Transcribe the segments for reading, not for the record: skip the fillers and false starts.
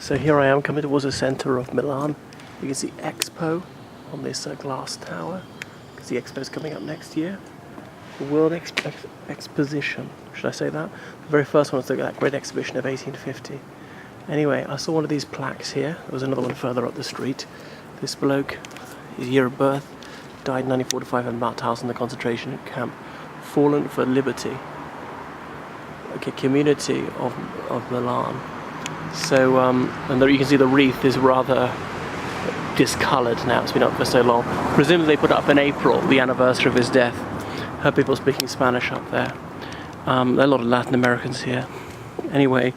So here I am coming towards the centre of Milan. You can see Expo on this glass tower, because the Expo is coming up next year. The World Exposition, should I say that? The very first one was that great exhibition of 1850. Anyway, I saw one of these plaques here. There was another one further up the street. This bloke, his year of birth, died in 1945 in Mauthausen, the concentration camp. Fallen for liberty. Okay, community of Milan. So, and there you can see the wreath is rather discoloured now. It's been up for so long. Presumably they put it up in April, the anniversary of his death. Heard people speaking Spanish up there. There are a lot of Latin Americans here. Anyway,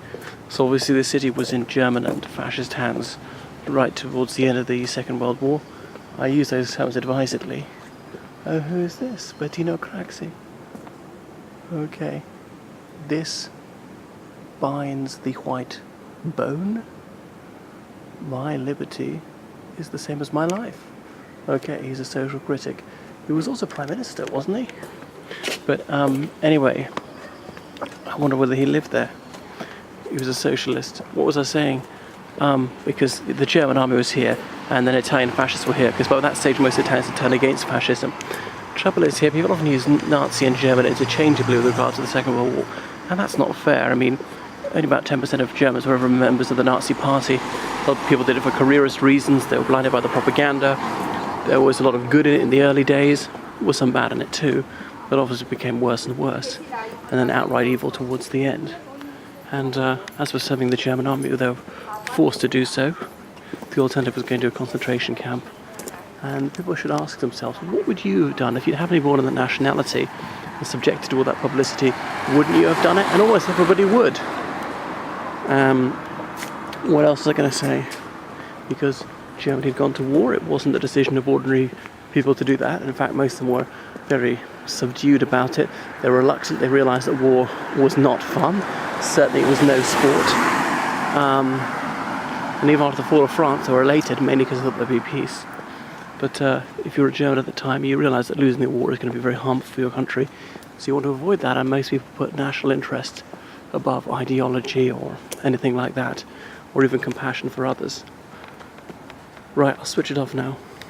so obviously the city was in German and fascist hands right towards the end of the Second World War. I use those terms advisedly. Oh, who is this? Bettino Craxi. Okay. This binds the white bone. My liberty is the same as my life. Okay, he's a social critic. He was also Prime Minister, wasn't he? But anyway, I wonder whether he lived there. He was a socialist. What was I saying? Because the German army was here, and then Italian fascists were here, because by that stage most Italians had turned against fascism. Trouble is here, people often use Nazi and German interchangeably with regard to the Second World War, and that's not fair. I mean, only about 10% of Germans were ever members of the Nazi party. A lot of people did it for careerist reasons. They were blinded by the propaganda. There was a lot of good in it in the early days. There was some bad in it too, but obviously it became worse and worse, and then outright evil towards the end. And as for serving the German army, they were forced to do so. The alternative was going to a concentration camp. And people should ask themselves, what would you have done if you hadn't been born in that nationality and subjected to all that publicity? Wouldn't you have done it? And almost everybody would. What else was I going to say? Because Germany had gone to war, it wasn't the decision of ordinary people to do that. In fact, most of them were very subdued about it. They were reluctant. They realised that war was not fun. Certainly it was no sport. And even after the fall of France, they were elated, mainly because they thought there'd be peace. But if you were a German at the time, you realise that losing the war is going to be very harmful for your country. So you want to avoid that, and most people put national interest above ideology or anything like that, or even compassion for others. Right, I'll switch it off now.